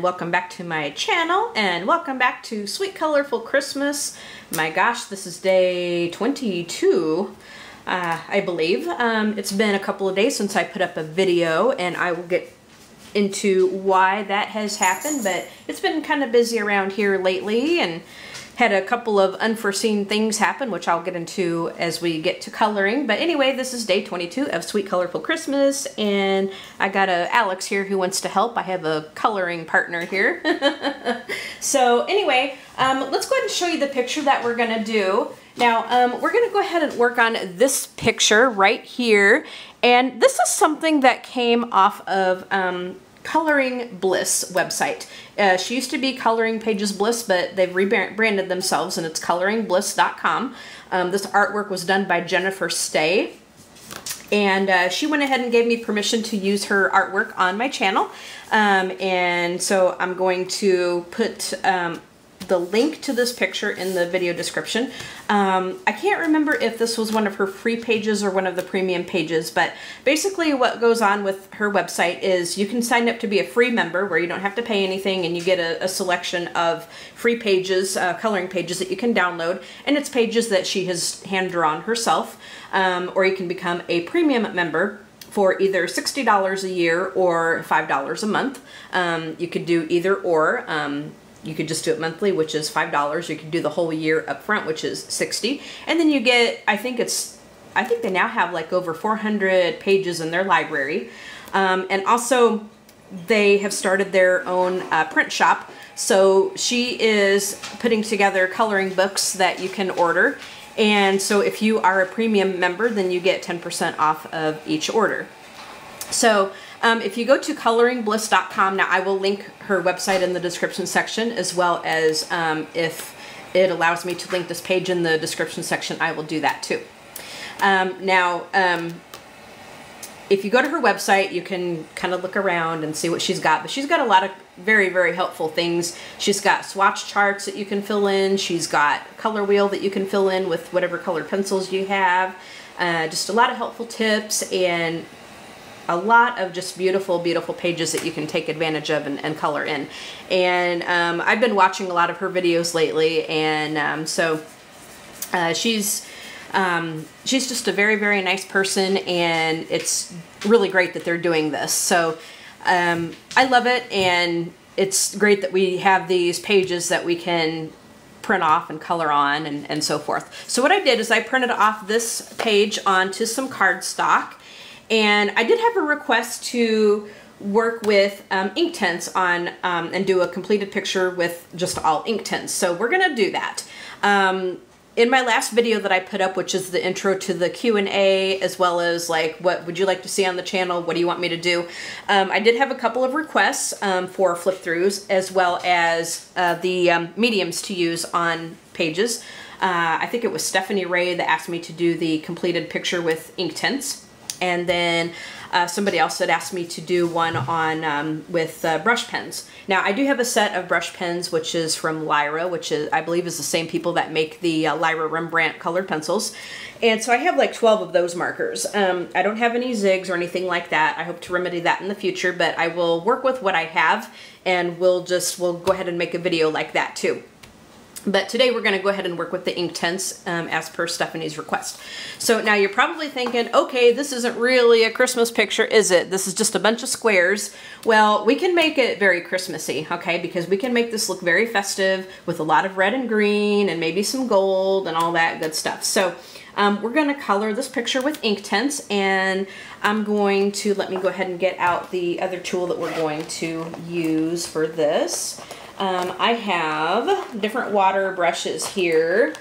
and welcome back to my channel, and welcome back to Sweet Colorful Christmas. My gosh, this is day 22, I believe. It's been a couple of days since I put up a video, and I will get into why that has happened, but it's been kind of busy around here lately and had a couple of unforeseen things happen, which I'll get into as we get to coloring. But anyway, this is day 22 of Sweet Colorful Christmas, and I got Alex here who wants to help. I have a coloring partner here. So anyway, let's go ahead and show you the picture that we're gonna do. Now, we're gonna go ahead and work on this picture right here. And this is something that came off of Coloring Bliss website. She used to be Coloring Pages Bliss, but they've rebranded themselves and it's coloringbliss.com. This artwork was done by Jennifer Stay, and she went ahead and gave me permission to use her artwork on my channel. And so I'm going to put the link to this picture in the video description. I can't remember if this was one of her free pages or one of the premium pages, but basically what goes on with her website is you can sign up to be a free member where you don't have to pay anything, and you get a selection of free pages, coloring pages that you can download, and it's pages that she has hand-drawn herself. Or you can become a premium member for either $60 a year or $5 a month. You could do either or. You could just do it monthly, which is $5. You could do the whole year up front, which is $60. And then you get, I think they now have like over 400 pages in their library. And also they have started their own print shop. So she is putting together coloring books that you can order. And so if you are a premium member, then you get 10% off of each order. So if you go to coloringbliss.com, now I will link her website in the description section, as well as if it allows me to link this page in the description section, I will do that too. If you go to her website, you can kind of look around and see what she's got, but she's got a lot of very, very helpful things. She's got swatch charts that you can fill in. She's got a color wheel that you can fill in with whatever colored pencils you have. Just a lot of helpful tips and a lot of just beautiful, beautiful pages that you can take advantage of and color in. And I've been watching a lot of her videos lately, and she's just a very, very nice person, and it's really great that they're doing this. So I love it, and it's great that we have these pages that we can print off and color on and so forth. So what I did is I printed off this page onto some cardstock. And I did have a request to work with Inktense on and do a completed picture with just all Inktense. So we're gonna do that. In my last video that I put up, which is the intro to the Q&A, as well as like, what would you like to see on the channel? What do you want me to do? I did have a couple of requests for flip throughs, as well as the mediums to use on pages. I think it was Stephanie Ray that asked me to do the completed picture with Inktense. And then somebody else had asked me to do one on with brush pens. Now I do have a set of brush pens, which is from Lyra, which is, I believe, is the same people that make the Lyra Rembrandt colored pencils. And so I have like 12 of those markers. I don't have any zigs or anything like that. I hope to remedy that in the future, but I will work with what I have, and we'll go ahead and make a video like that too. But today we're going to go ahead and work with the Inktense as per Stephanie's request. So now you're probably thinking, okay, this isn't really a Christmas picture, is it? This is just a bunch of squares. Well, we can make it very Christmassy, okay? Because we can make this look very festive with a lot of red and green and maybe some gold and all that good stuff. So we're going to color this picture with Inktense, and I'm going to, let me go ahead and get out the other tool that we're going to use for this. I have different water brushes here.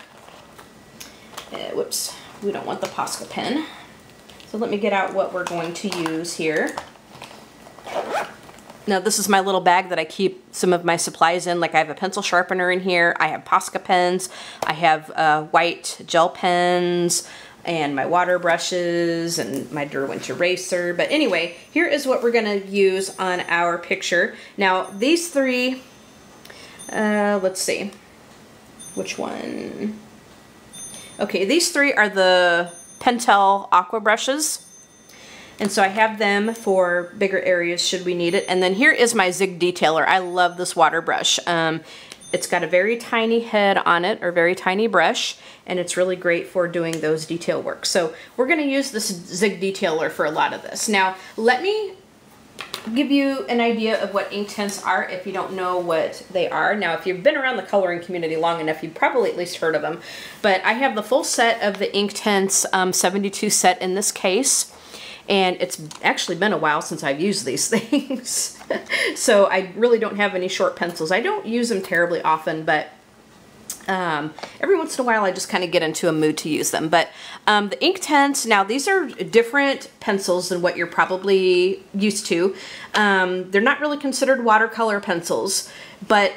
Whoops, we don't want the Posca pen. So let me get out what we're going to use here. Now this is my little bag that I keep some of my supplies in. Like I have a pencil sharpener in here. I have Posca pens. I have white gel pens and my water brushes and my Derwent eraser. But anyway, here is what we're going to use on our picture. Now these three, let's see, which one? Okay, these three are the Pentel Aqua brushes. And so I have them for bigger areas should we need it. And then here is my Zig Detailer. I love this water brush. It's got a very tiny head on it, or very tiny brush, and it's really great for doing those detail work. So we're gonna use this Zig Detailer for a lot of this. Now, let me give you an idea of what Inktense are if you don't know what they are. Now, if you've been around the coloring community long enough, you've probably at least heard of them. But I have the full set of the Inktense 72 set in this case. And it's actually been a while since I've used these things. So I really don't have any short pencils. I don't use them terribly often, but every once in a while I just kind of get into a mood to use them. But the Inktense, now these are different pencils than what you're probably used to. They're not really considered watercolor pencils, but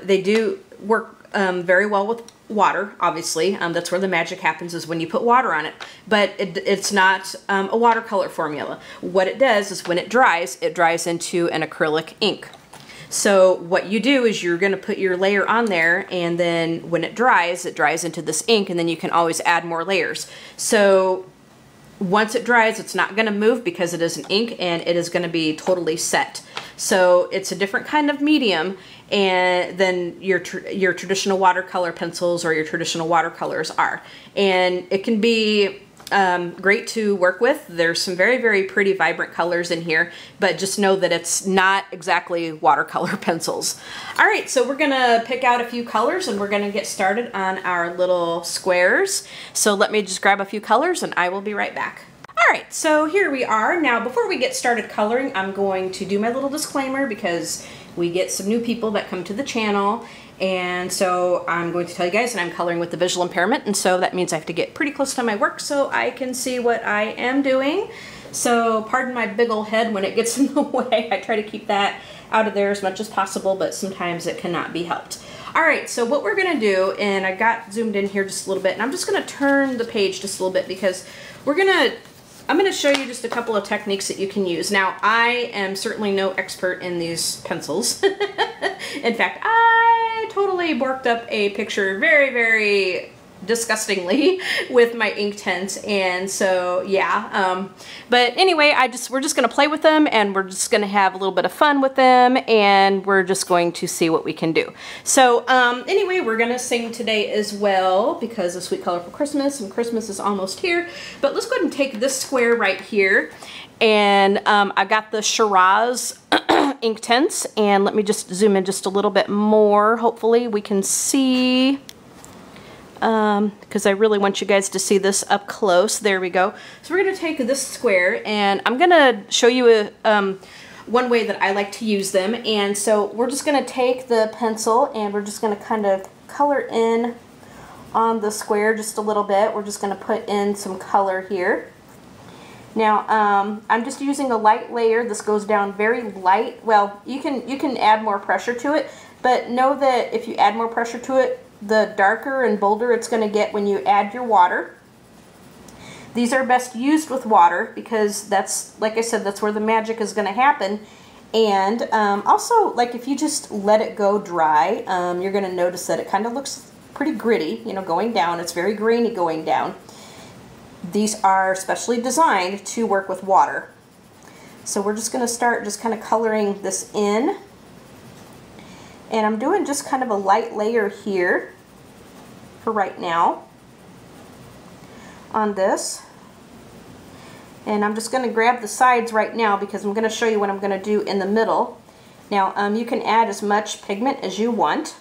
they do work very well with water, obviously. That's where the magic happens, is when you put water on it. But it's not a watercolor formula. What it does is when it dries into an acrylic ink. So what you do is you're going to put your layer on there, and then when it dries into this ink, and then you can always add more layers. So once it dries, it's not going to move because it is an ink, and it is going to be totally set. So it's a different kind of medium and than your traditional watercolor pencils or your traditional watercolors are. And it can be great to work with. There's some very, very pretty vibrant colors in here, but just know that it's not exactly watercolor pencils. All right, so we're gonna pick out a few colors and we're gonna get started on our little squares. So let me just grab a few colors and I will be right back. All right, so here we are. Now, before we get started coloring, I'm going to do my little disclaimer because we get some new people that come to the channel. And so I'm going to tell you guys that I'm coloring with the visual impairment, and so that means I have to get pretty close to my work so I can see what I am doing. So pardon my big old head when it gets in the way. I try to keep that out of there as much as possible, but sometimes it cannot be helped. All right, so what we're gonna do, and I got zoomed in here just a little bit, and I'm just gonna turn the page just a little bit because I'm going to show you just a couple of techniques that you can use. Now, I am certainly no expert in these pencils. In fact, I totally borked up a picture very, very disgustingly with my Inktense, and so yeah. But anyway, we're just going to play with them, and we're just going to have a little bit of fun with them, and we're just going to see what we can do. So anyway, we're going to sing today as well because of Sweet Colorful Christmas, and Christmas is almost here. But let's go ahead and take this square right here, and I got the Shiraz Inktense, and let me just zoom in just a little bit more. Hopefully we can see, because I really want you guys to see this up close. There we go. So we're going to take this square, and I'm going to show you one way that I like to use them. And so we're just going to take the pencil, and we're just going to kind of color in on the square just a little bit. We're just going to put in some color here. Now, I'm just using a light layer. This goes down very light. Well, you can add more pressure to it, but know that if you add more pressure to it, the darker and bolder it's going to get when you add your water. These are best used with water because that's, like I said, that's where the magic is going to happen. And also, like, if you just let it go dry, you're going to notice that it kind of looks pretty gritty, you know, going down. It's very grainy going down. These are specially designed to work with water. So we're just going to start just kind of coloring this in. And I'm doing just kind of a light layer here for right now on this. And I'm just going to grab the sides right now because I'm going to show you what I'm going to do in the middle. Now, you can add as much pigment as you want,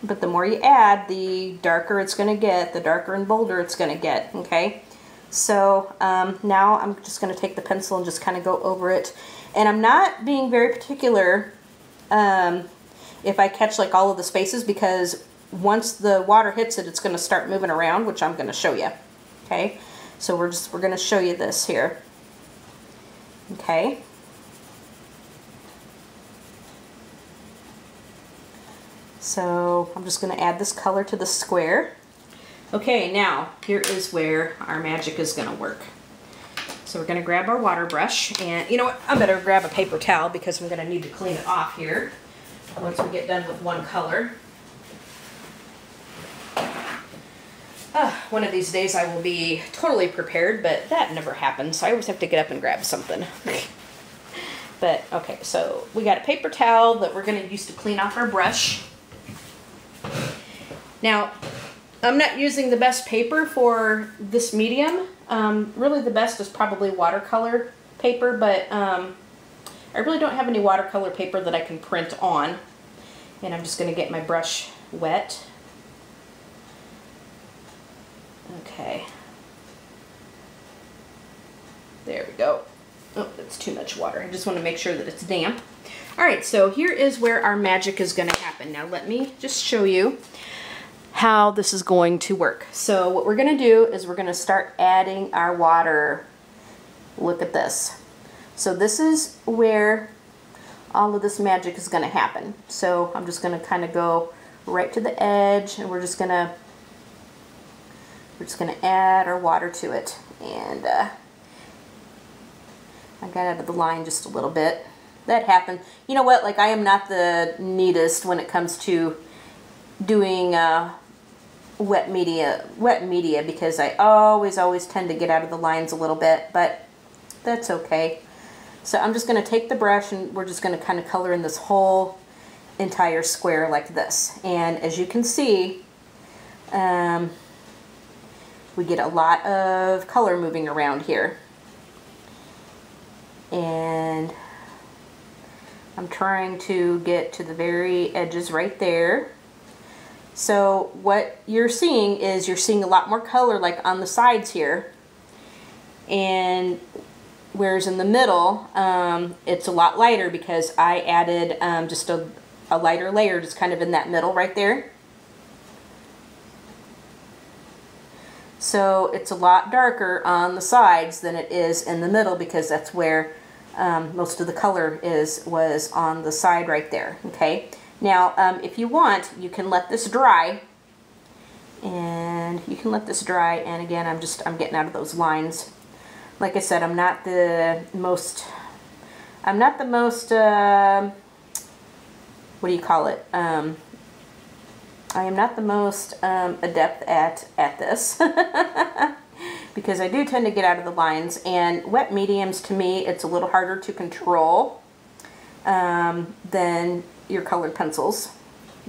but the more you add, the darker it's going to get, the darker and bolder it's going to get, okay? So now I'm just going to take the pencil and just kind of go over it. And I'm not being very particular if I catch like all of the spaces, because once the water hits it, it's going to start moving around, which I'm going to show you. Okay, so we're going to show you this here. Okay. So I'm just going to add this color to the square. Okay, now here is where our magic is going to work. So we're going to grab our water brush, and you know what, I better grab a paper towel because I'm going to need to clean it off here once we get done with one color. One of these days I will be totally prepared, but that never happens. So I always have to get up and grab something. But, okay, so we got a paper towel that we're going to use to clean off our brush. Now, I'm not using the best paper for this medium. Really the best is probably watercolor paper, but I really don't have any watercolor paper that I can print on. And I'm just going to get my brush wet. Okay. There we go. Oh, that's too much water. I just want to make sure that it's damp. All right, so here is where our magic is going to happen. Now let me just show you how this is going to work. So what we're going to do is we're going to start adding our water. Look at this. So this is where all of this magic is going to happen. So I'm just going to kind of go right to the edge, and we're just going to add our water to it. And I got out of the line just a little bit. That happened. You know what? Like, I am not the neatest when it comes to doing wet media because I always tend to get out of the lines a little bit, but that's okay. So I'm just going to take the brush and we're just going to kind of color in this whole entire square like this. And as you can see, we get a lot of color moving around here. And I'm trying to get to the very edges right there. So what you're seeing is you're seeing a lot more color like on the sides here. And whereas in the middle, it's a lot lighter because I added just a lighter layer just kind of in that middle right there. So it's a lot darker on the sides than it is in the middle because that's where most of the color was on the side right there. Okay. Now, if you want, you can let this dry, and again, I'm getting out of those lines. Like I said, I'm not the most, what do you call it? I am not the most adept at this because I do tend to get out of the lines, and wet mediums, to me, it's a little harder to control than your colored pencils,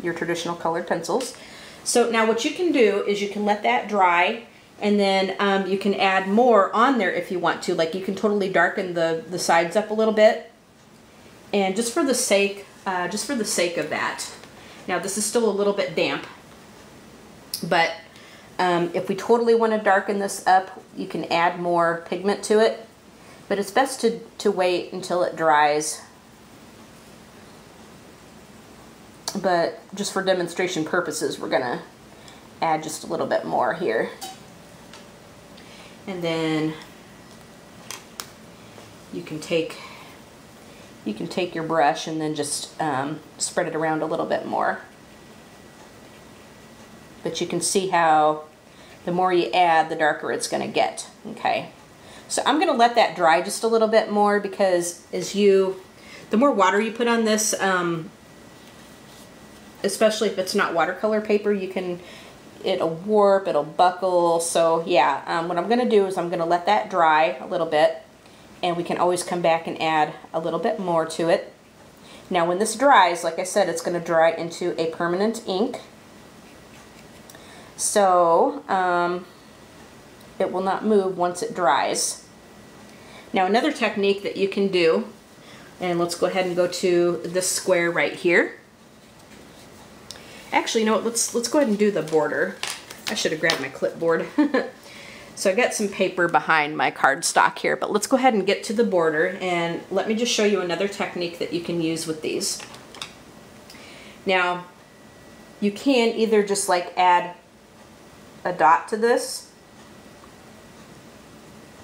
your traditional colored pencils. So now what you can do is you can let that dry, and then you can add more on there if you want to. Like, you can totally darken the sides up a little bit, and just for the sake of that. Now this is still a little bit damp, but if we totally want to darken this up, you can add more pigment to it, but it's best to wait until it dries. But just for demonstration purposes, we're going to add just a little bit more here. And then you can take your brush and then just spread it around a little bit more. But you can see how the more you add, the darker it's going to get. Okay, so I'm going to let that dry just a little bit more because the more water you put on this, especially if it's not watercolor paper, it'll warp, it'll buckle. So yeah, what I'm going to do is I'm going to let that dry a little bit, and we can always come back and add a little bit more to it. Now when this dries, like I said, it's going to dry into a permanent ink. So it will not move once it dries. Now another technique that you can do, and let's go ahead and go to this square right here. Actually, you know what, let's go ahead and do the border. I should have grabbed my clipboard. So I got some paper behind my cardstock here, but let's go ahead and get to the border, and let me just show you another technique that you can use with these. Now, you can either just like add a dot to this.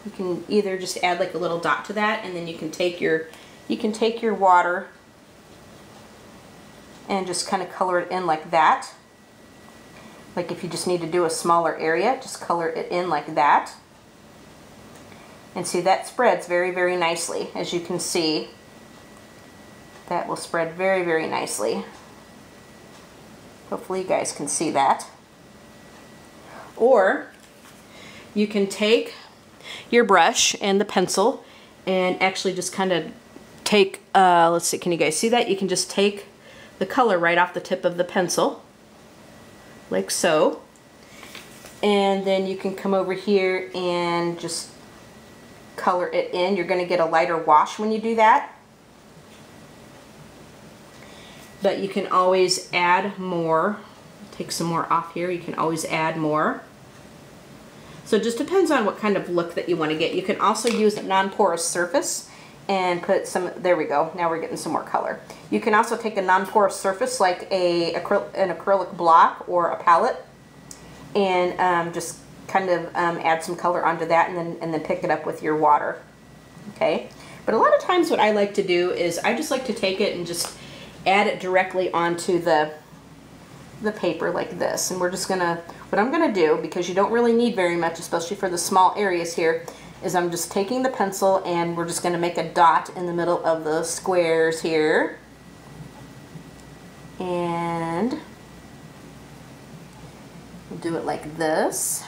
You can either just add like a little dot to that, and then you can take your water and just kind of color it in like that. Like if you just need to do a smaller area, just color it in like that. And see, that spreads very, very nicely. As you can see, that will spread very, very nicely. Hopefully you guys can see that. Or you can take your brush and the pencil and actually just kind of take, let's see, can you guys see that? You can just take the color right off the tip of the pencil, like so. And then you can come over here and just color it in. You're going to get a lighter wash when you do that. But you can always add more. Take some more off here. You can always add more. So it just depends on what kind of look that you want to get. You can also use a non-porous surface and put some, there we go, now we're getting some more color. You can also take a non-porous surface like an acrylic block or a palette and just kind of add some color onto that and then pick it up with your water, okay? But a lot of times what I like to do is I just like to take it and just add it directly onto the paper like this. And we're just gonna, what I'm gonna do, because you don't really need very much, especially for the small areas here, is I'm just taking the pencil and we're just gonna make a dot in the middle of the squares here. And we'll do it like this.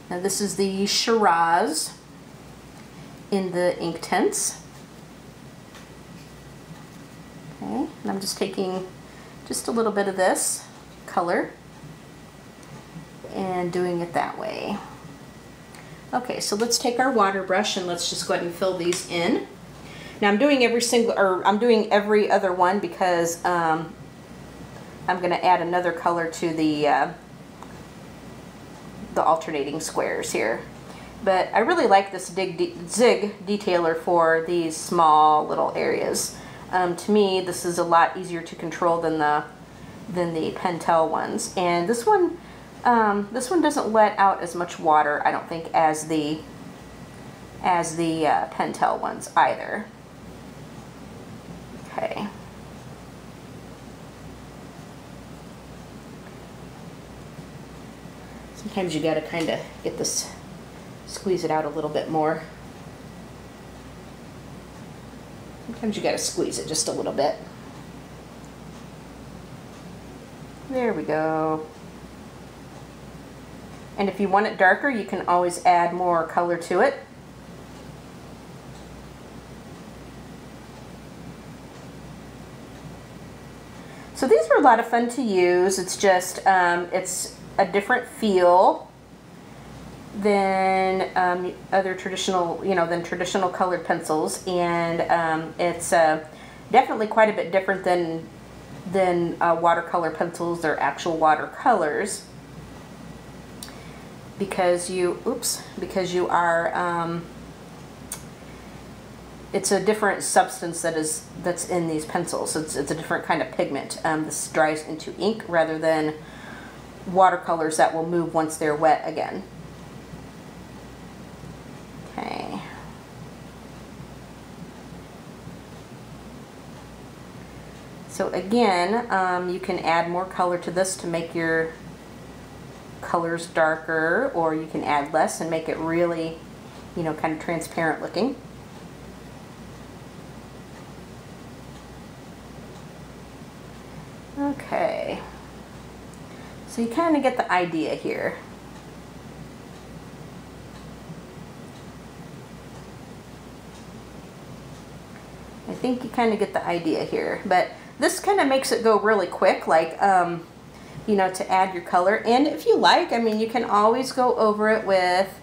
Now this is the Shiraz in the Inktense. Okay, and I'm just taking just a little bit of this color and doing it that way. Okay, so let's take our water brush and let's just go ahead and fill these in. Now I'm doing I'm doing every other one because I'm going to add another color to the alternating squares here. But I really like this zig detailer for these small little areas. To me, this is a lot easier to control than the Pentel ones. And this one doesn't let out as much water, I don't think, as the Pentel ones either. Okay. Sometimes you gotta kind of get this, squeeze it out a little bit more. Sometimes you gotta squeeze it just a little bit. There we go. And if you want it darker, you can always add more color to it. So these were a lot of fun to use. It's just, it's a different feel than other traditional, than traditional colored pencils, and it's definitely quite a bit different than watercolor pencils or actual watercolors, because you are it's a different substance that's in these pencils. It's a different kind of pigment. This dries into ink rather than watercolors that will move once they're wet again. Okay. So again, you can add more color to this to make your colors darker, or you can add less and make it really, kind of transparent looking. Okay. So you kind of get the idea here. I think you kind of get the idea here, but this kind of makes it go really quick, like, to add your color. And if you like, you can always go over it with,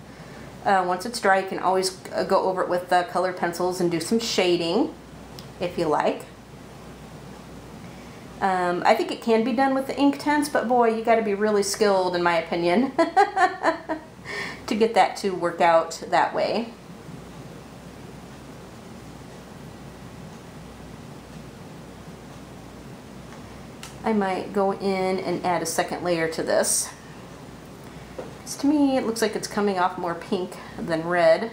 once it's dry, you can always go over it with the colored pencils and do some shading, if you like. I think it can be done with the Inktense, but boy, you got to be really skilled, in my opinion, to get that to work out that way. I might go in and add a second layer to this. Because to me, it looks like it's coming off more pink than red.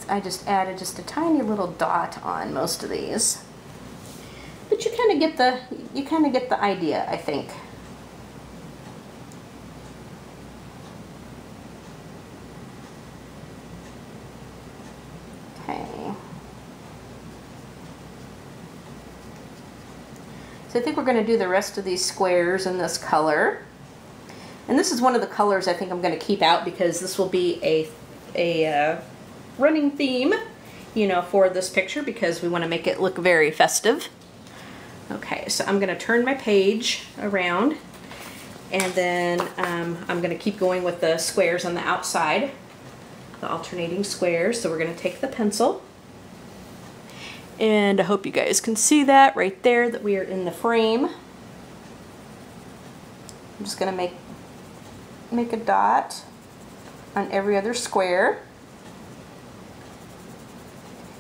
I just added just a tiny little dot on most of these, but you kind of get the idea, I think. Okay. So I think we're going to do the rest of these squares in this color. And this is one of the colors I think I'm going to keep out because this will be a running theme, you know, for this picture because we want to make it look very festive. Okay, so I'm going to turn my page around and then I'm going to keep going with the squares on the outside, the alternating squares. So we're going to take the pencil. And I hope you guys can see that right there, that we are in the frame. I'm just going to make a dot on every other square.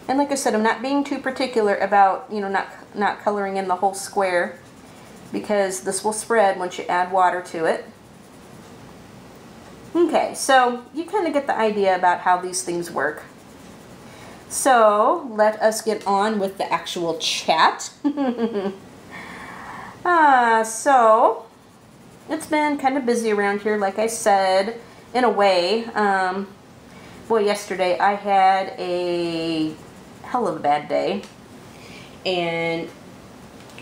And like I said, I'm not being too particular about, you know, not coloring in the whole square because this will spread once you add water to it. Okay, so you kind of get the idea about how these things work. So let us get on with the actual chat. So it's been kind of busy around here, like I said, in a way. Boy, yesterday I had a hell of a bad day. And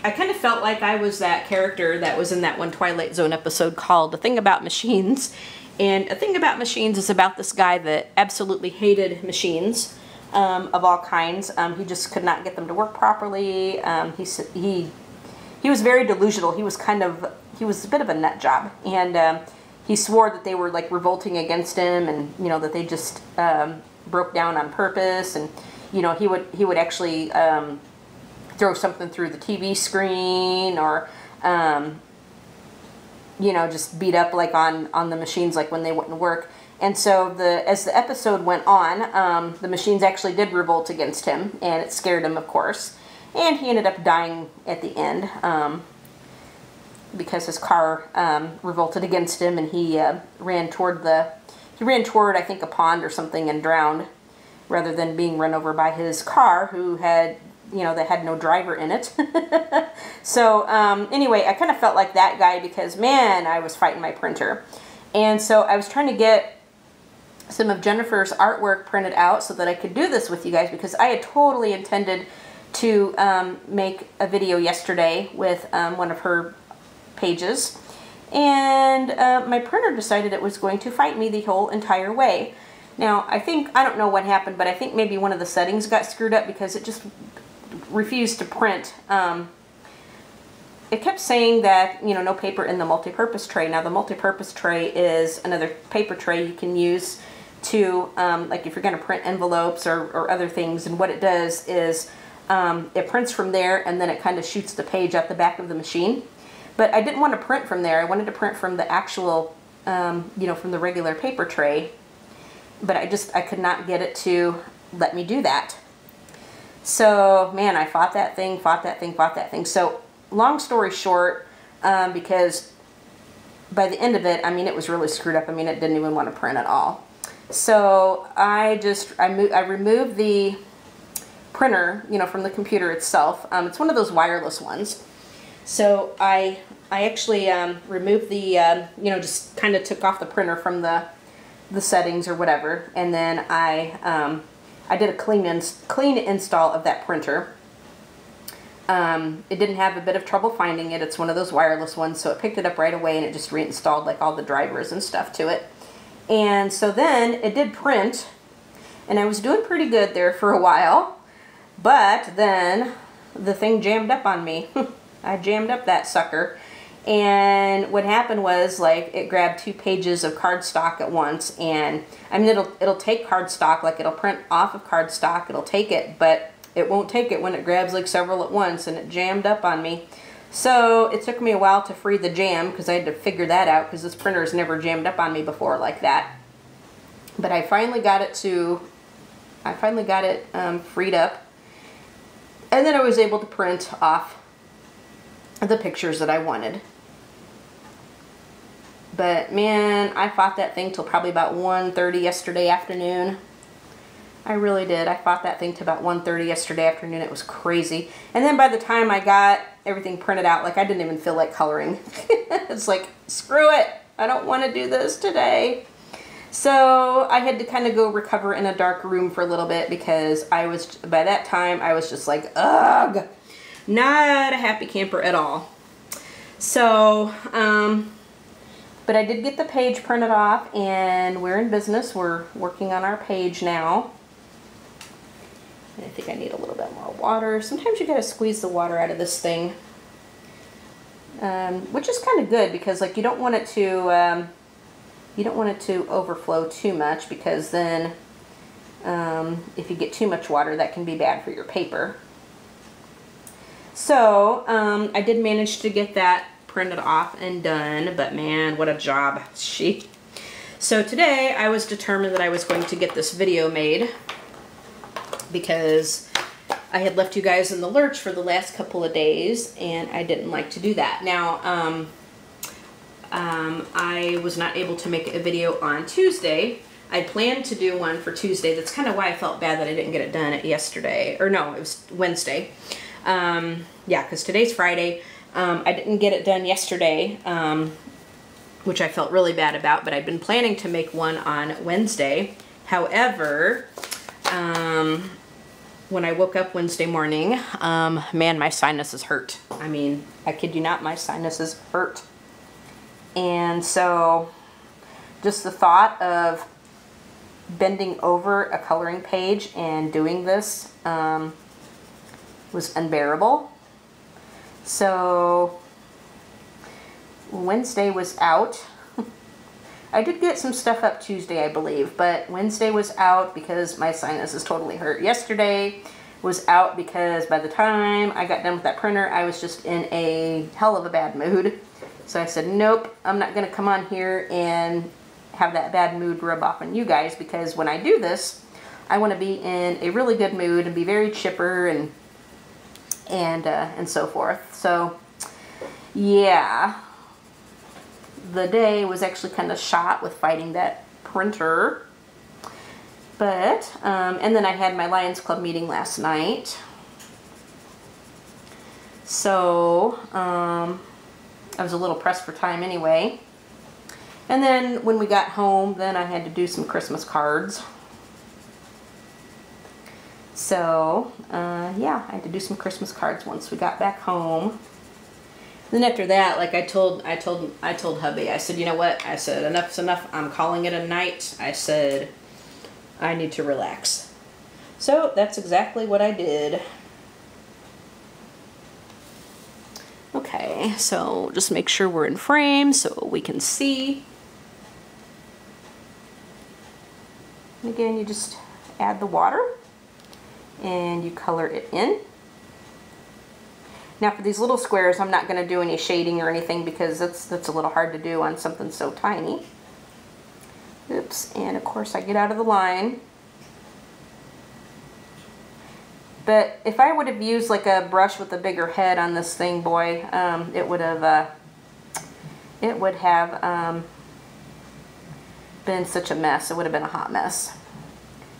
I kind of felt like I was that character that was in that one Twilight Zone episode called A Thing About Machines. And A Thing About Machines is about this guy that absolutely hated machines. Of all kinds. He just could not get them to work properly. He was very delusional. He was a bit of a nut job, and he swore that they were like revolting against him, and you know that they just broke down on purpose, and you know he would actually throw something through the TV screen, or you know, just beat up like on the machines like when they wouldn't work. And so as the episode went on, the machines actually did revolt against him, and it scared him, of course. And he ended up dying at the end because his car revolted against him, and he ran toward I think a pond or something and drowned, rather than being run over by his car, who had, you know, that had no driver in it. So anyway, I kind of felt like that guy because, man, I was fighting my printer. And so I was trying to get some of Jennifer's artwork printed out so that I could do this with you guys, because I had totally intended to make a video yesterday with one of her pages, and my printer decided it was going to fight me the whole entire way. Now I don't know what happened, but I think maybe one of the settings got screwed up because it just refused to print. It kept saying that, you know, no paper in the multi-purpose tray. Now the multi-purpose tray is another paper tray you can use to, like if you're going to print envelopes or other things, and what it does is it prints from there, and then it kind of shoots the page out the back of the machine. But I didn't want to print from there. I wanted to print from the actual, you know, from the regular paper tray. But I could not get it to let me do that. So, man, I fought that thing. So, long story short, because by the end of it, I mean, it was really screwed up. I mean, it didn't even want to print at all. So I removed the printer, you know, from the computer itself. It's one of those wireless ones. So I actually removed the, you know, just kind of took off the printer from the settings or whatever, and then I did a clean install of that printer. It didn't have a bit of trouble finding it. It's one of those wireless ones, so it picked it up right away, and it just reinstalled like all the drivers and stuff to it. And so then it did print, and I was doing pretty good there for a while, but then the thing jammed up on me. I jammed up that sucker, and what happened was, like, it grabbed 2 pages of cardstock at once, and I mean, it'll take cardstock, like it'll print off of cardstock, it'll take it, but it won't take it when it grabs like several at once, and it jammed up on me. So it took me a while to free the jam, because I had to figure that out, because this printer has never jammed up on me before like that. But I finally got it freed up, and then I was able to print off the pictures that I wanted. But man, I fought that thing till probably about 1:30 yesterday afternoon. I really did. I fought that thing till about 1:30 yesterday afternoon. It was crazy. And then by the time I got everything printed out, like, I didn't even feel like coloring. It's like, screw it. I don't want to do this today. So I had to kind of go recover in a dark room for a little bit, because by that time I was just like, ugh. Not a happy camper at all. So, but I did get the page printed off, and we're in business. We're working on our page now. I think I need a little bit more water. Sometimes you gotta squeeze the water out of this thing, which is kind of good because like you don't want it to overflow too much, because then if you get too much water, that can be bad for your paper. So I did manage to get that printed off and done, but man, what a job. So today I was determined that I was going to get this video made, because I had left you guys in the lurch for the last couple of days, and I didn't like to do that. Now, I was not able to make a video on Tuesday. I planned to do one for Tuesday. That's kind of why I felt bad that I didn't get it done yesterday. Or no, it was Wednesday. Yeah, because today's Friday. I didn't get it done yesterday, which I felt really bad about, but I've been planning to make one on Wednesday. However, when I woke up Wednesday morning, man, my sinuses hurt. I mean, I kid you not, my sinuses hurt. And so just the thought of bending over a coloring page and doing this was unbearable. So Wednesday was out. I did get some stuff up Tuesday, I believe, but Wednesday was out because my sinuses totally hurt. Yesterday was out because by the time I got done with that printer, I was just in a hell of a bad mood. So I said, nope, I'm not going to come on here and have that bad mood rub off on you guys, because when I do this, I want to be in a really good mood and be very chipper and so forth. So yeah, the day was actually kind of shot with fighting that printer. But and then I had my Lions Club meeting last night, so I was a little pressed for time anyway. And then when we got home, then I had to do some Christmas cards. So yeah, I had to do some Christmas cards once we got back home. Then after that, like I told hubby, I said, you know what? I said, enough's enough. I'm calling it a night. I said, I need to relax. So that's exactly what I did. Okay, so just make sure we're in frame so we can see. And again, you just add the water and you color it in. Now for these little squares, I'm not going to do any shading or anything because that's a little hard to do on something so tiny. Oops, and of course I get out of the line. But if I would have used like a brush with a bigger head on this thing, boy, it would have been such a mess. It would have been a hot mess.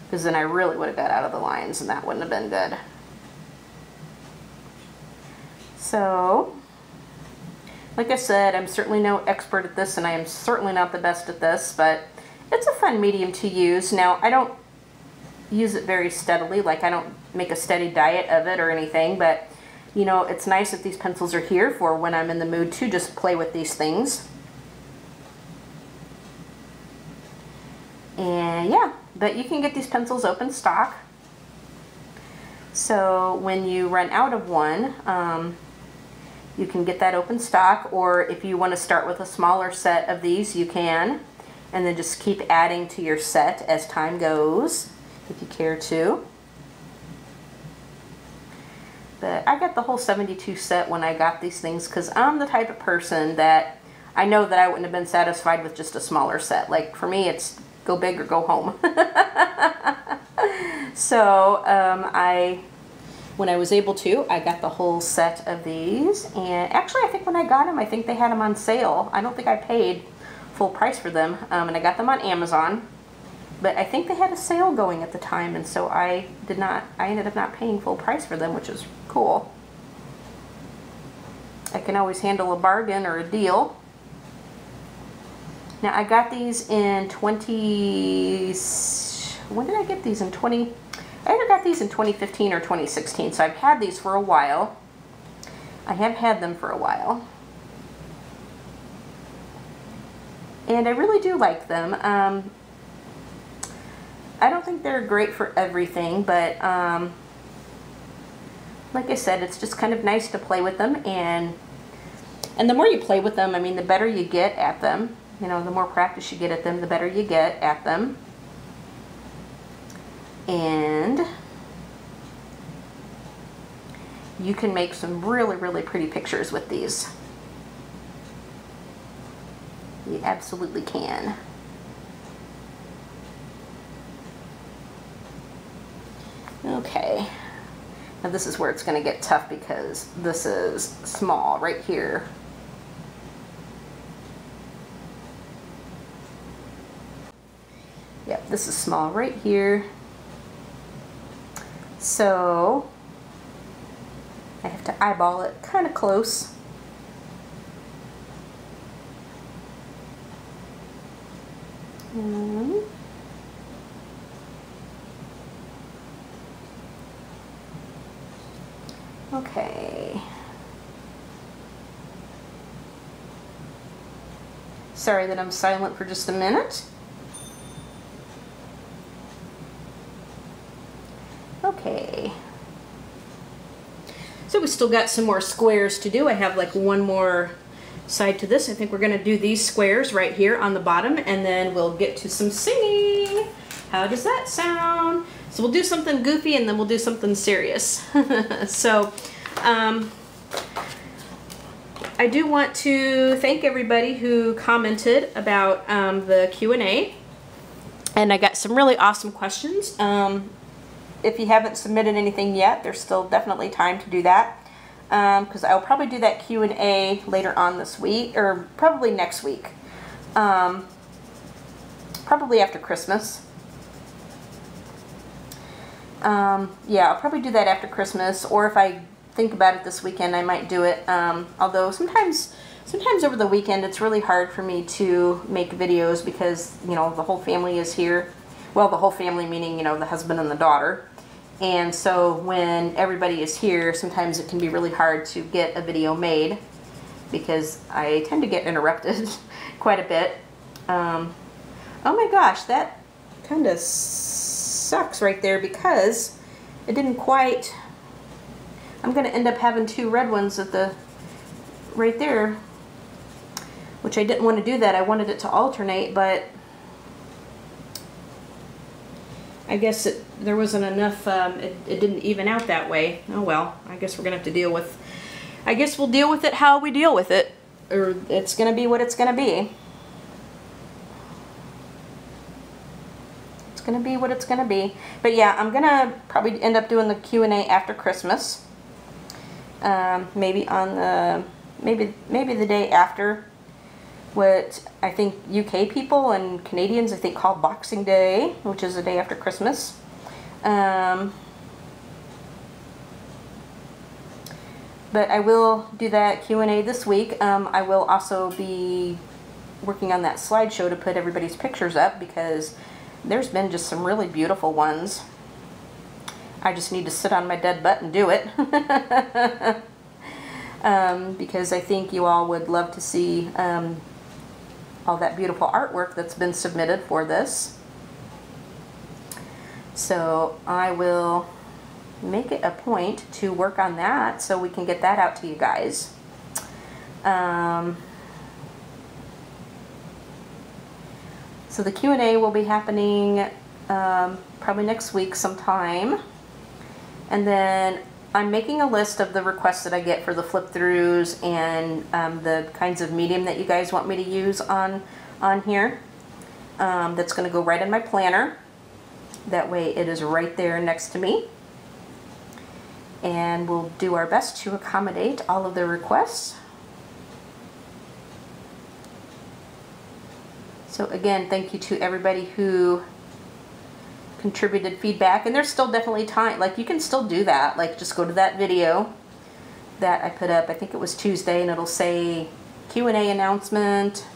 Because then I really would have got out of the lines and that wouldn't have been good. So, like I said, I'm certainly no expert at this, and I am certainly not the best at this, but it's a fun medium to use. Now, I don't use it very steadily, like I don't make a steady diet of it or anything, but you know, it's nice that these pencils are here for when I'm in the mood to just play with these things. And yeah, but you can get these pencils open stock. So when you run out of one, you can get that open stock, or if you want to start with a smaller set of these, you can, and then just keep adding to your set as time goes, if you care to. But I got the whole 72 set when I got these things, because I'm the type of person that I know that I wouldn't have been satisfied with just a smaller set. Like for me, it's go big or go home. So when I was able to, I got the whole set of these, and actually I think when I got them, I think they had them on sale. I don't think I paid full price for them, and I got them on Amazon, but I think they had a sale going at the time, and so I ended up not paying full price for them, which is cool. I can always handle a bargain or a deal. Now I got these in when did I get these? I either got these in 2015 or 2016, so I've had these for a while. I have had them for a while. And I really do like them. I don't think they're great for everything, but like I said, it's just kind of nice to play with them, and the more you play with them, I mean, the better you get at them. You know, the more practice you get at them, the better you get at them. And you can make some really, really pretty pictures with these. You absolutely can. Okay. Now this is where it's going to get tough because this is small right here. Yep, this is small right here. So I have to eyeball it kind of close. Okay. Sorry that I'm silent for just a minute. Okay. So we still got some more squares to do. I have like one more side to this. I think we're going to do these squares right here on the bottom, and then we'll get to some singing. How does that sound? So we'll do something goofy and then we'll do something serious. So I do want to thank everybody who commented about the Q&A, and I got some really awesome questions. If you haven't submitted anything yet, there's still definitely time to do that, because I'll probably do that Q&A later on this week, or probably next week, probably after Christmas. Yeah, I'll probably do that after Christmas, or if I think about it this weekend, I might do it. Although sometimes over the weekend it's really hard for me to make videos because, you know, the whole family is here. Well, the whole family meaning, you know, the husband and the daughter. And so when everybody is here, sometimes it can be really hard to get a video made because I tend to get interrupted quite a bit. Oh my gosh, that kind of sucks right there because it didn't quite... I'm going to end up having two red ones at the right there, which I didn't want to do that. I wanted it to alternate, but I guess there wasn't enough, it didn't even out that way. Oh well, I guess we're going to have to deal with, I guess we'll deal with it how we deal with it, or it's going to be what it's going to be. It's going to be what it's going to be. But yeah, I'm going to probably end up doing the Q&A after Christmas. Maybe on the, maybe the day after what I think UK people and Canadians I think call Boxing Day, which is the day after Christmas. But I will do that Q&A this week. I will also be working on that slideshow to put everybody's pictures up because there's been just some really beautiful ones. I just need to sit on my dead butt and do it. Because I think you all would love to see all that beautiful artwork that's been submitted for this. So I will make it a point to work on that so we can get that out to you guys. So the Q&A will be happening probably next week sometime. And then I'm making a list of the requests that I get for the flip throughs and the kinds of medium that you guys want me to use on here. That's going to go right in my planner. That way it is right there next to me. And we'll do our best to accommodate all of the requests. So again, thank you to everybody who contributed feedback, and there's still definitely time, like you can still do that, like just go to that video that I put up, I think it was Tuesday, and it'll say Q&A announcement,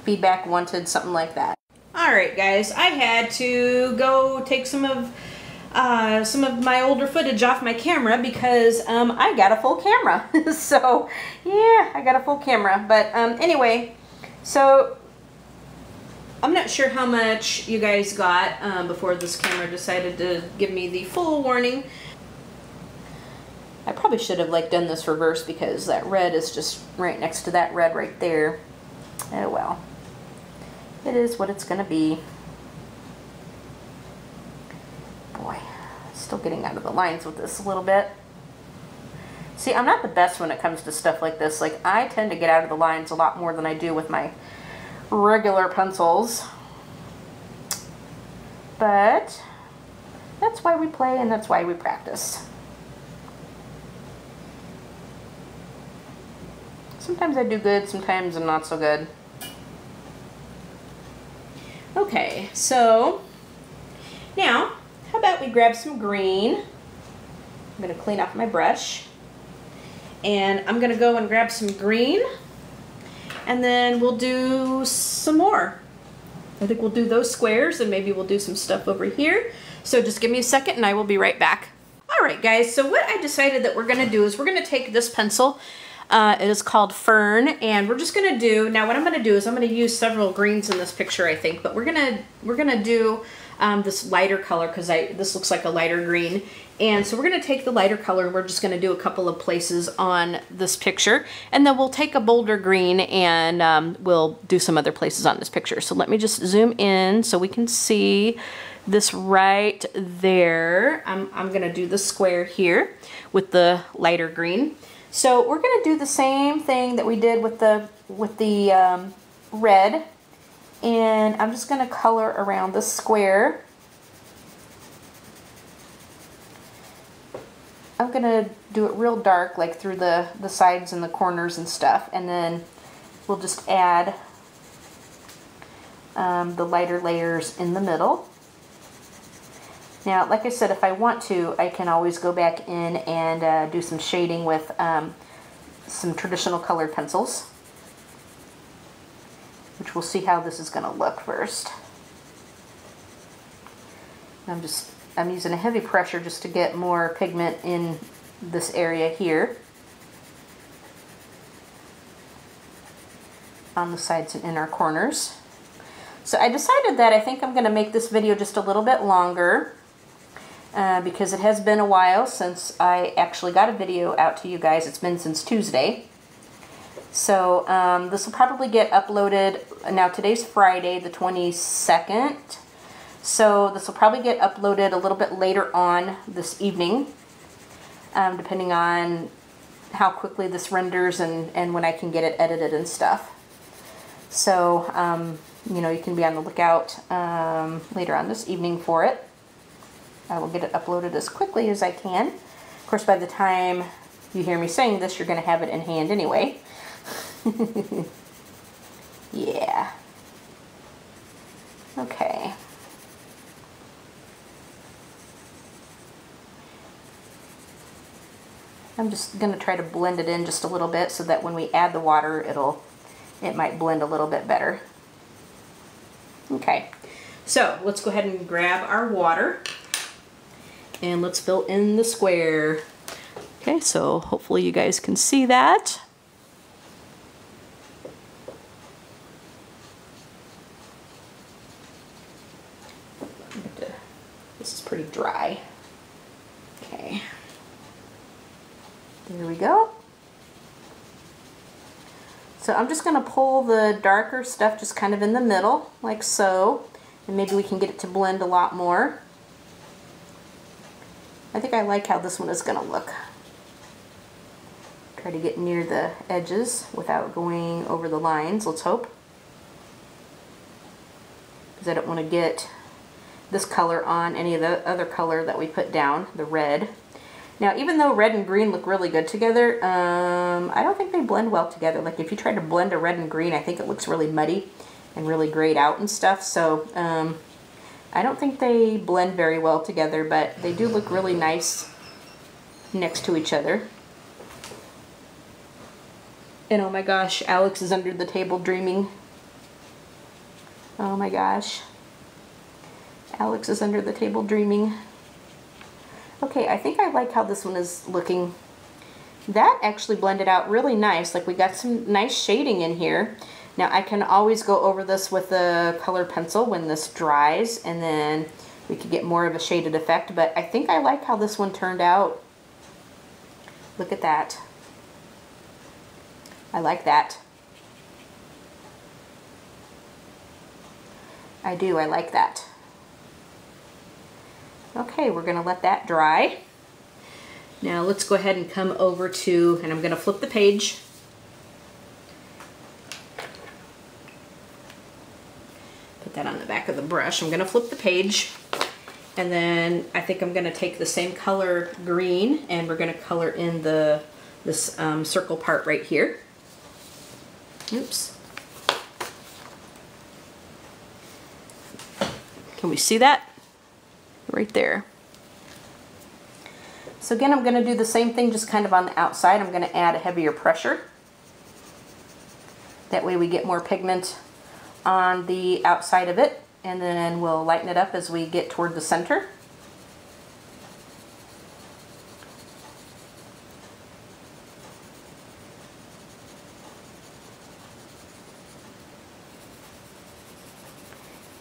feedback wanted, something like that. Alright guys, I had to go take some of some of my older footage off my camera because I got a full camera. So yeah, I got a full camera. But anyway, so I'm not sure how much you guys got before this camera decided to give me the full warning. I probably should have like done this reverse because that red is just right next to that red right there. Oh well, it is what it's gonna be. Boy, still getting out of the lines with this a little bit. See, I'm not the best when it comes to stuff like this. Like, I tend to get out of the lines a lot more than I do with my regular pencils. But that's why we play and that's why we practice. Sometimes I do good, sometimes I'm not so good. Okay, so now how about we grab some green. I'm going to clean off my brush. And I'm going to go and grab some green. And then we'll do some more. I think we'll do those squares and maybe we'll do some stuff over here. So just give me a second and I will be right back. Alright guys, so what I decided that we're going to do is we're going to take this pencil. It is called Fern, and we're just going to do, now what I'm going to do is I'm going to use several greens in this picture, I think, but we're going to do this lighter color because this looks like a lighter green. And so we're going to take the lighter color and we're just going to do a couple of places on this picture. And then we'll take a bolder green and we'll do some other places on this picture. So let me just zoom in so we can see this right there. I'm going to do the square here with the lighter green. So we're going to do the same thing that we did with the red. And I'm just going to color around the square. I'm going to do it real dark, like through the sides and the corners and stuff. And then we'll just add the lighter layers in the middle. Now, like I said, if I want to, I can always go back in and do some shading with some traditional colored pencils, which we'll see how this is going to look first. I'm using a heavy pressure just to get more pigment in this area here on the sides and inner corners. So I decided that I think I'm going to make this video just a little bit longer because it has been a while since I actually got a video out to you guys. It's been since Tuesday. So this will probably get uploaded, now today's Friday the 22nd, so this will probably get uploaded a little bit later on this evening, depending on how quickly this renders and when I can get it edited and stuff. So, you know, you can be on the lookout later on this evening for it. I will get it uploaded as quickly as I can. Of course, by the time you hear me saying this, you're going to have it in hand anyway. Yeah. Okay. I'm just going to try to blend it in just a little bit so that when we add the water, it might blend a little bit better. Okay. So let's go ahead and grab our water and let's fill in the square. Okay, so hopefully you guys can see that. This is pretty dry. Okay. There we go. So I'm just going to pull the darker stuff just kind of in the middle, like so. And maybe we can get it to blend a lot more. I think I like how this one is going to look. Try to get near the edges without going over the lines, let's hope. Because I don't want to get this color on any of the other color that we put down, the red. Now, even though red and green look really good together, I don't think they blend well together. Like if you try to blend a red and green, I think it looks really muddy and really grayed out and stuff. So I don't think they blend very well together, but they do look really nice next to each other. And oh my gosh, Alex is under the table dreaming. Oh my gosh. Alex is under the table dreaming. Okay, I think I like how this one is looking. That actually blended out really nice. Like we got some nice shading in here. Now I can always go over this with a color pencil when this dries, and then we could get more of a shaded effect, but I think I like how this one turned out. Look at that. I like that. I do, I like that. Okay, we're gonna let that dry. Now let's go ahead and come over to, and I'm gonna flip the page. Put that on the back of the brush. I'm gonna flip the page, and then I think I'm gonna take the same color green, and we're gonna color in this circle part right here. Oops. Can we see that? Right there. So again, I'm going to do the same thing, just kind of on the outside. I'm going to add a heavier pressure. That way we get more pigment on the outside of it, and then we'll lighten it up as we get toward the center.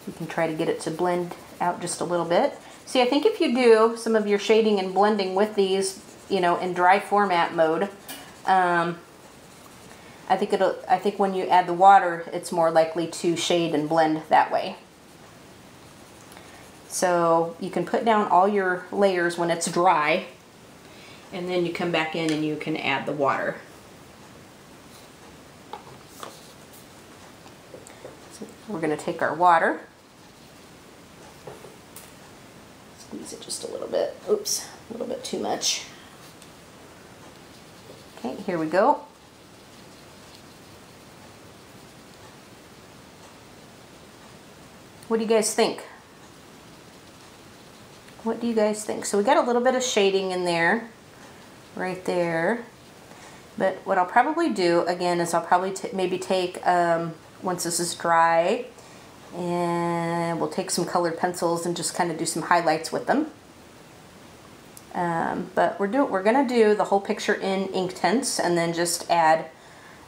You can try to get it to blend out just a little bit. See, I think if you do some of your shading and blending with these, you know, in dry format mode, I think when you add the water, it's more likely to shade and blend that way. So you can put down all your layers when it's dry, and then you come back in and you can add the water. So we're going to take our water. Squeeze it just a little bit. Oops, a little bit too much. Okay, here we go. What do you guys think? What do you guys think? So we got a little bit of shading in there, right there. But what I'll probably do, again, is I'll probably maybe take, once this is dry, and we'll take some colored pencils and just kind of do some highlights with them. But we're gonna do the whole picture in Inktense, and then just add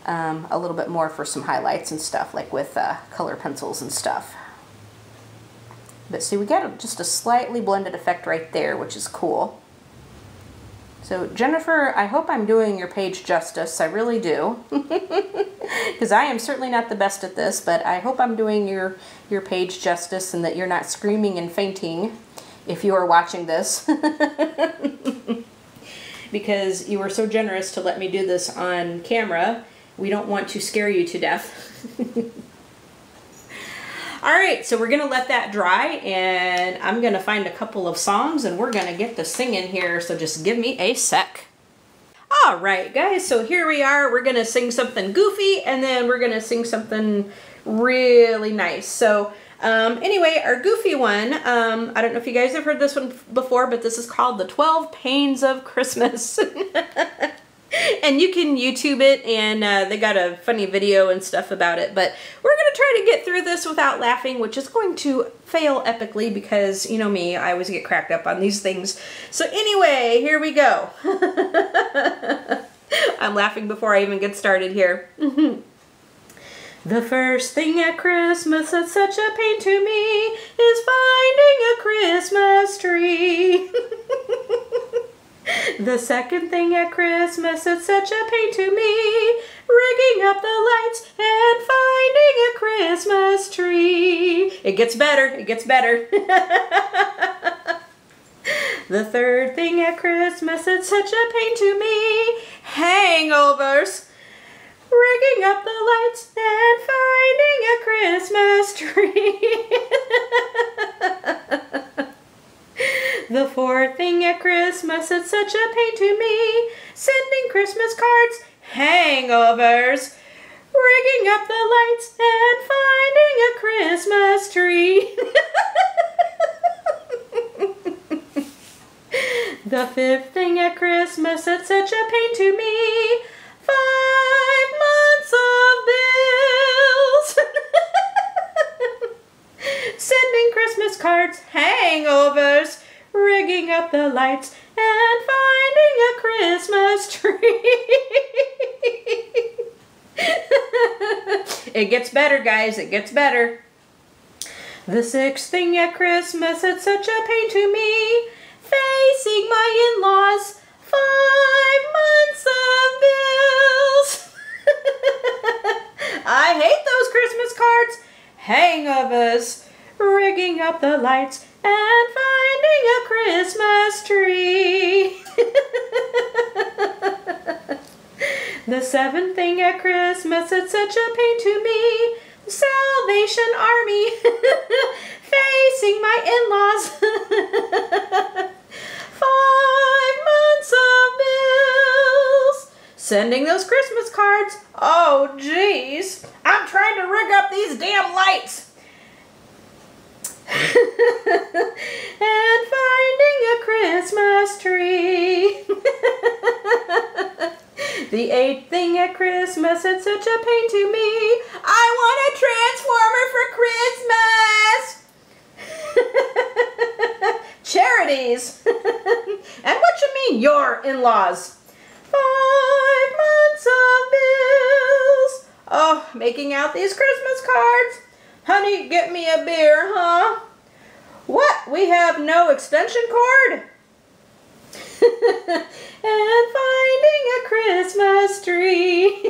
a little bit more for some highlights and stuff, like with color pencils and stuff. But see, we got just a slightly blended effect right there, which is cool. So Jennifer, I hope I'm doing your page justice. I really do. Because I am certainly not the best at this, but I hope I'm doing your page justice, and that you're not screaming and fainting if you are watching this. Because you were so generous to let me do this on camera. We don't want to scare you to death. Alright, so we're going to let that dry, and I'm going to find a couple of songs, and we're going to get to singing here, so just give me a sec. Alright guys, so here we are. We're going to sing something goofy, and then we're going to sing something really nice. So anyway, our goofy one, I don't know if you guys have heard this one before, but this is called The 12 Pains of Christmas. And you can YouTube it, and they got a funny video and stuff about it. But we're going to try to get through this without laughing, which is going to fail epically because, you know me, I always get cracked up on these things. So anyway, here we go. I'm laughing before I even get started here. The first thing at Christmas that's such a pain to me is finding a Christmas tree. The second thing at Christmas that's such a pain to me, rigging up the lights and finding a Christmas tree. It gets better, it gets better. The third thing at Christmas that's such a pain to me, hangovers, rigging up the lights and finding a Christmas tree. The fourth thing at Christmas that's such a pain to me, sending Christmas cards, hangovers, rigging up the lights and finding a Christmas tree. The fifth thing at Christmas that's such a pain to me, 5 months of bills. Sending Christmas cards, hangovers, rigging up the lights lights and finding a Christmas tree. It gets better, guys. It gets better. The sixth thing at Christmas, it's such a pain to me, facing my in-laws, 5 months of bills. I hate those Christmas cards. Hangovers, rigging up the lights and finding a Christmas tree. The seventh thing at Christmas, it's such a pain to me, the Salvation Army, facing my in-laws, 5 months of bills. Sending those Christmas cards. Oh, geez. I'm trying to rig up these damn lights. And finding a Christmas tree. The eighth thing at Christmas, it's such a pain to me. I want a transformer for Christmas. Charities. And what you mean, your in-laws? 5 months of bills. Oh, making out these Christmas cards. Honey, get me a beer, huh? What? We have no extension cord? And finding a Christmas tree.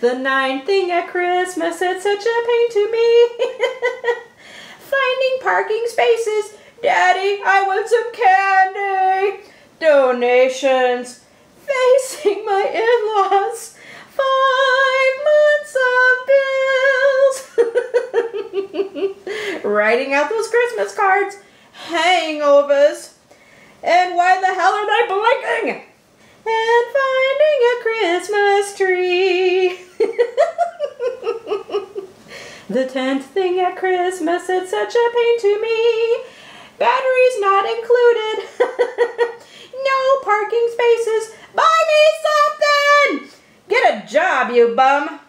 The ninth thing at Christmas, it's such a pain to me. Finding parking spaces. Daddy, I want some candy. Donations. Facing my in-laws. 5 months of bills. Writing out those Christmas cards. Hangovers. And why the hell are they blinking? And finding a Christmas tree. The 10th thing at Christmas, it's such a pain to me. Batteries not included. No parking spaces. Buy me something! Get a job, you bum.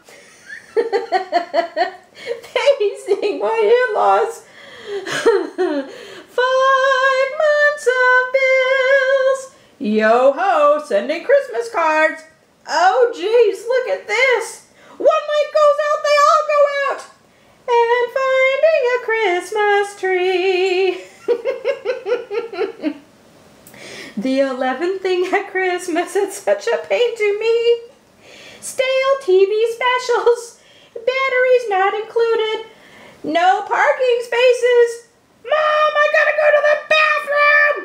Facing my in-laws. 5 months of bills. Yo-ho, sending Christmas cards. Oh, geez, look at this. One light goes out, they all go out. And finding a Christmas tree. The 11th thing at Christmas, it's such a pain to me. Stale TV specials. Batteries not included. No parking spaces. Mom, I gotta go to the bathroom!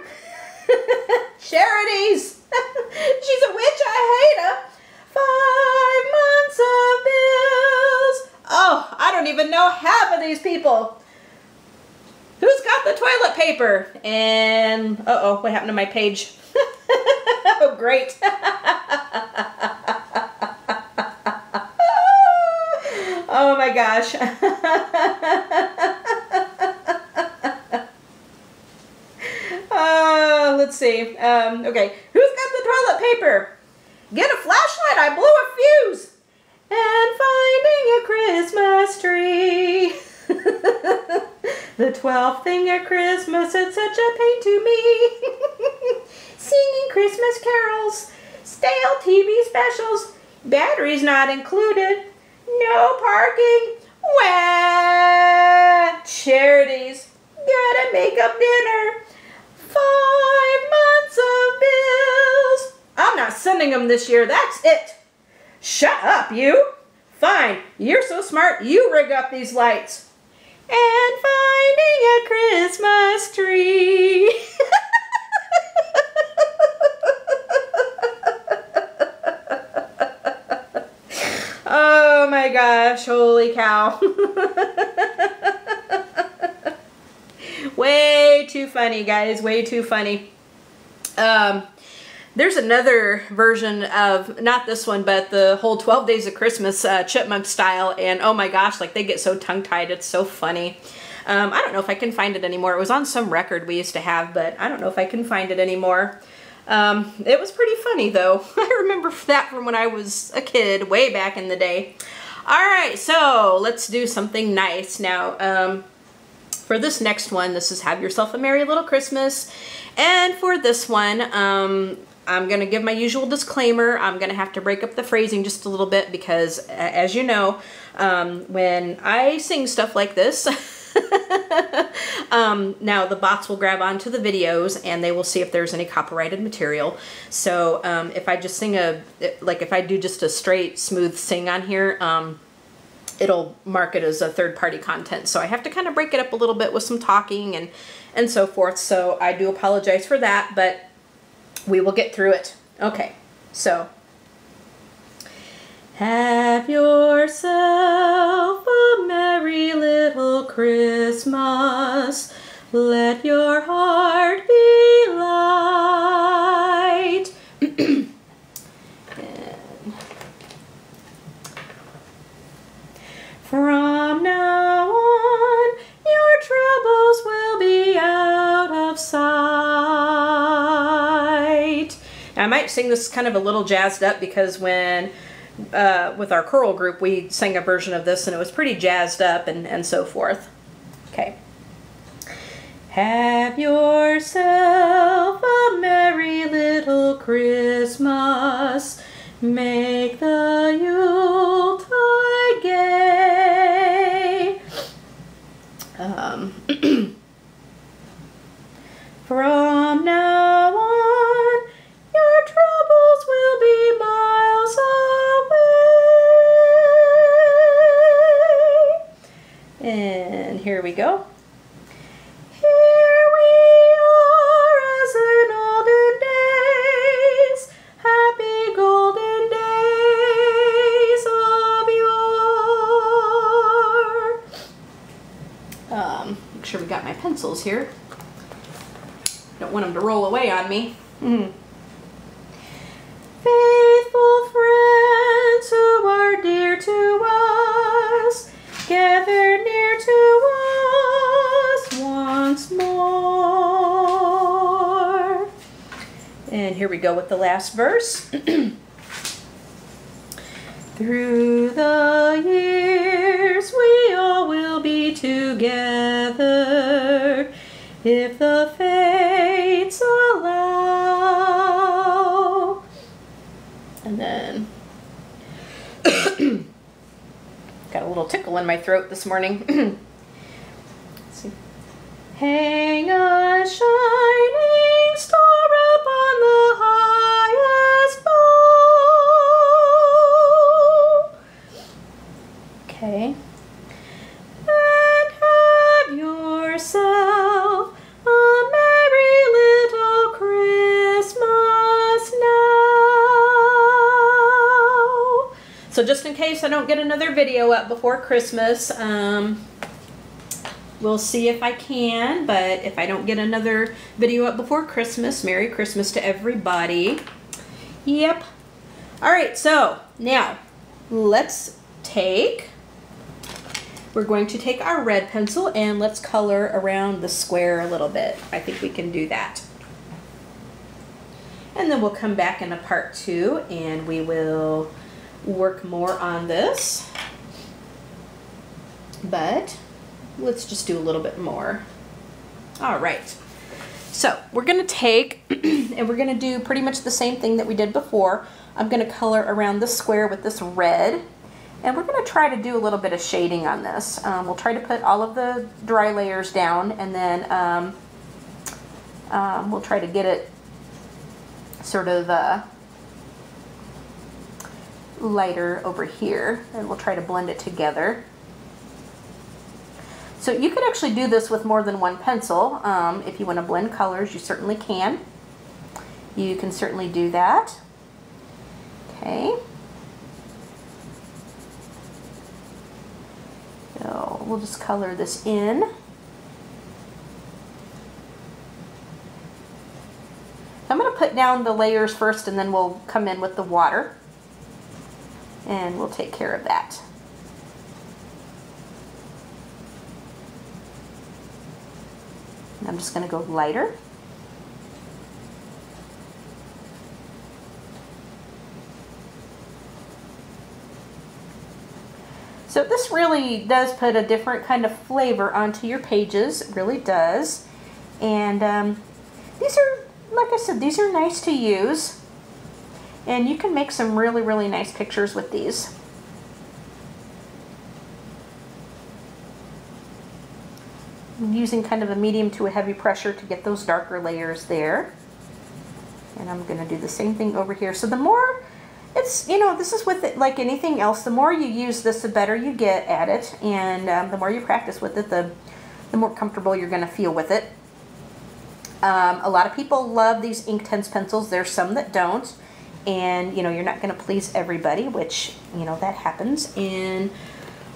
Charities! She's a witch, I hate her! 5 months of bills! Oh, I don't even know half of these people! Who's got the toilet paper? And, uh-oh, what happened to my page? Oh, great! Oh my gosh. Let's see. Okay, who's got the toilet paper? Get a flashlight, I blew a fuse. And finding a Christmas tree. The 12th thing at Christmas, it's such a pain to me. Singing Christmas carols, stale TV specials, batteries not included, no parking. Wah! Charities, gotta make up dinner. 5 months of bills. I'm not sending them this year, that's it. Shut up, you. Fine, you're so smart, you rig up these lights. And finding a Christmas tree. Oh my gosh, holy cow. Way too funny, guys, way too funny. There's another version of, not this one, but the whole 12 Days of Christmas chipmunk style, and oh my gosh, like they get so tongue-tied, it's so funny. I don't know if I can find it anymore. It was on some record we used to have, but I don't know if I can find it anymore. It was pretty funny though. I remember that from when I was a kid, way back in the day. Alright, so let's do something nice now. For this next one, this is Have Yourself a Merry Little Christmas. And for this one, I'm going to give my usual disclaimer. I'm going to have to break up the phrasing just a little bit because, as you know, when I sing stuff like this, now the bots will grab onto the videos and they will see if there's any copyrighted material. So if I just sing if I do just a straight smooth sing on here, it'll mark it as a third-party content. So I have to kind of break it up a little bit with some talking and so forth. So I do apologize for that, but we will get through it. Okay, so. Have yourself a merry little Christmas. Let your heart be light. From now on, your troubles will be out of sight. Now, I might sing this kind of a little jazzed up because when, with our choral group, we sang a version of this and it was pretty jazzed up and so forth. Okay. Have yourself a merry little Christmas. Make the Yuletide gay. From now on, your troubles will be miles away. And here we go. Here we are as in olden days, happy golden days of yore. Make sure we got my pencils here. Don't want them to roll away on me. Faithful friends who are dear to us, gather near to us once more. And here we go with the last verse. Through the years we all will be together, if the fates allow. And then got a little tickle in my throat this morning. Let's see. Hang a shining star upon the highest bough. Okay. And have yourself a merry little Christmas now. So just in case I don't get another video up before Christmas, we'll see if I can, but if I don't get another video up before Christmas, Merry Christmas to everybody. Yep. All right, so now we're going to take our red pencil and let's color around the square a little bit. I think we can do that. And then we'll come back in a part 2 and we will work more on this. But let's just do a little bit more. All right. So we're going to take and we're going to do pretty much the same thing that we did before. I'm going to color around the square with this red. And we're going to try to do a little bit of shading on this. We'll try to put all of the dry layers down and then we'll try to get it sort of lighter over here and we'll try to blend it together. So you could actually do this with more than one pencil. If you want to blend colors, you certainly can. You can certainly do that. Okay. So we'll just color this in. I'm going to put down the layers first and then we'll come in with the water and we'll take care of that. And I'm just going to go lighter. So this really does put a different kind of flavor onto your pages. It really does. And these are, like I said, these are nice to use. And you can make some really, really nice pictures with these. I'm using kind of a medium to a heavy pressure to get those darker layers there. And I'm going to do the same thing over here. So the more, it's, you know, this is with it like anything else, the more you use this, the better you get at it. And the more you practice with it, the more comfortable you're going to feel with it. A lot of people love these Inktense pencils. There's some that don't. And, you know, you're not going to please everybody, which, you know, that happens. And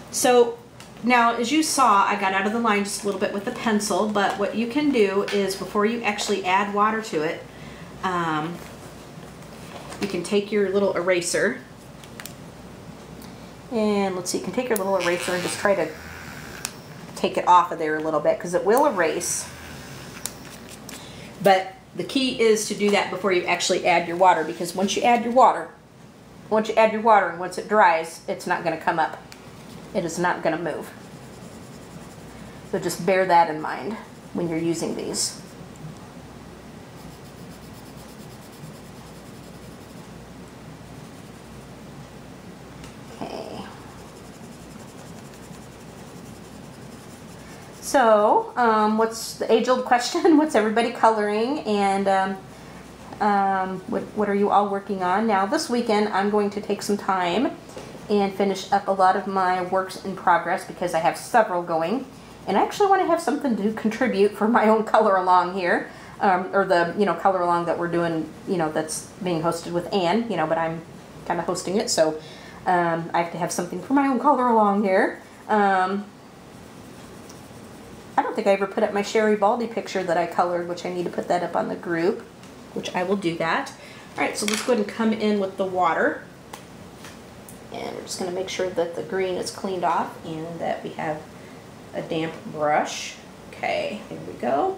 so now, as you saw, I got out of the line just a little bit with the pencil, but what you can do is before you actually add water to it, you can take your little eraser, and let's see, you can take your little eraser and just try to take it off of there a little bit, because it will erase. But the key is to do that before you actually add your water, because once you add your water and once it dries, it's not going to come up. It is not going to move. So just bear that in mind when you're using these. Okay. So, what's the age-old question? What's everybody coloring? And what are you all working on? Now, this weekend, I'm going to take some time and finish up a lot of my works in progress because I have several going, and I actually want to have something to contribute for my own color along here, or the, you know, color along that we're doing, you know, that's being hosted with Anne, you know, but I'm kind of hosting it, so I have to have something for my own color along here. I don't think I ever put up my Sherry Baldy picture that I colored, which I need to put that up on the group, which I will do that. All right, so let's go ahead and come in with the water. And we're just going to make sure that the green is cleaned off and that we have a damp brush. Okay, here we go.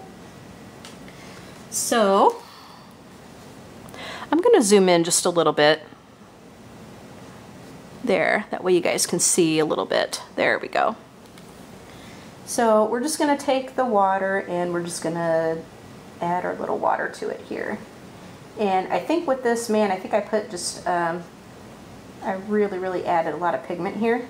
So, I'm going to zoom in just a little bit. There, that way you guys can see a little bit. There we go. So, we're just going to take the water and we're just going to add our little water to it here. And I think with this, man, I think I put just... I really added a lot of pigment here,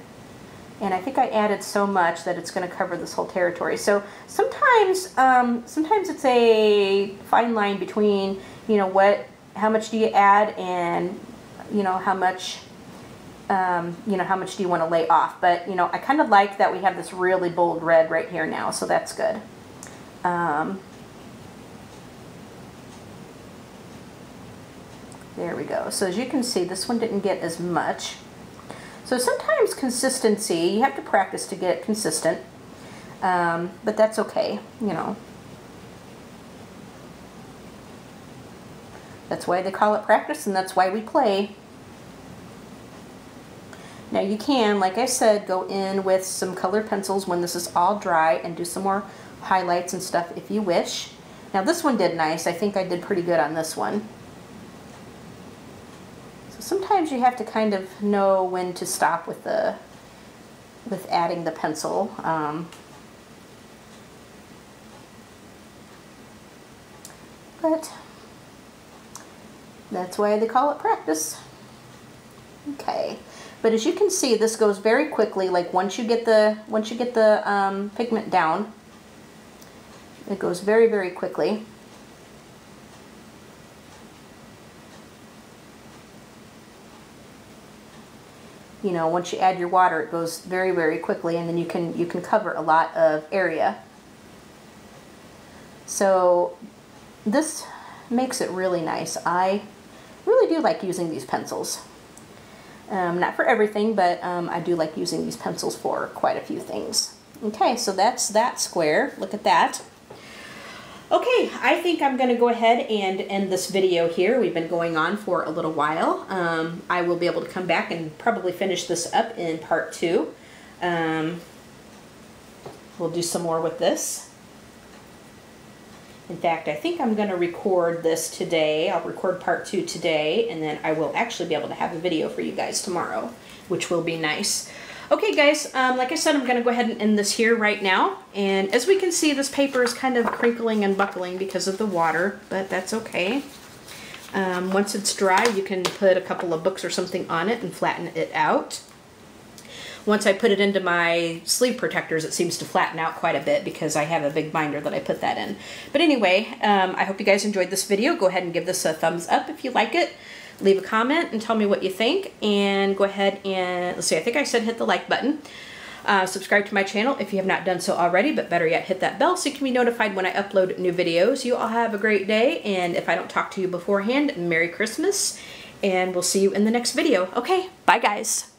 and I think I added so much that it's going to cover this whole territory. So sometimes sometimes it's a fine line between, you know, how much do you add, and you know, how much do you want to lay off. But you know, I kind of like that we have this really bold red right here now, so that's good. There we go. So as you can see, this one didn't get as much. So sometimes consistency, you have to practice to get consistent, but that's okay, you know. That's why they call it practice, and that's why we play. Now you can, like I said, go in with some colored pencils when this is all dry and do some more highlights and stuff if you wish. Now this one did nice. I think I did pretty good on this one. Sometimes you have to kind of know when to stop with adding the pencil. But that's why they call it practice. Okay, but as you can see, this goes very quickly. Like once you get the pigment down, it goes very quickly. You know, once you add your water, it goes very quickly, and then you can cover a lot of area. So this makes it really nice. I really do like using these pencils. Not for everything, but I do like using these pencils for quite a few things. Okay, so that's that square. Look at that. Okay, I think I'm going to go ahead and end this video here. We've been going on for a little while. I will be able to come back and probably finish this up in part 2. We'll do some more with this. In fact, I think I'm going to record this today. I'll record part 2 today, and then I will actually be able to have a video for you guys tomorrow, which will be nice. Okay guys, like I said, I'm going to go ahead and end this here right now. And as we can see, this paper is kind of crinkling and buckling because of the water, but that's okay. Once it's dry, you can put a couple of books or something on it and flatten it out. Once I put it into my sleeve protectors, it seems to flatten out quite a bit because I have a big binder that I put that in. But anyway, I hope you guys enjoyed this video. Go ahead and give this a thumbs up if you like it. Leave a comment and tell me what you think, and go ahead and, let's see, I think I said hit the like button. Subscribe to my channel if you have not done so already, but better yet, hit that bell so you can be notified when I upload new videos. You all have a great day, and if I don't talk to you beforehand, Merry Christmas, and we'll see you in the next video. Okay, bye guys.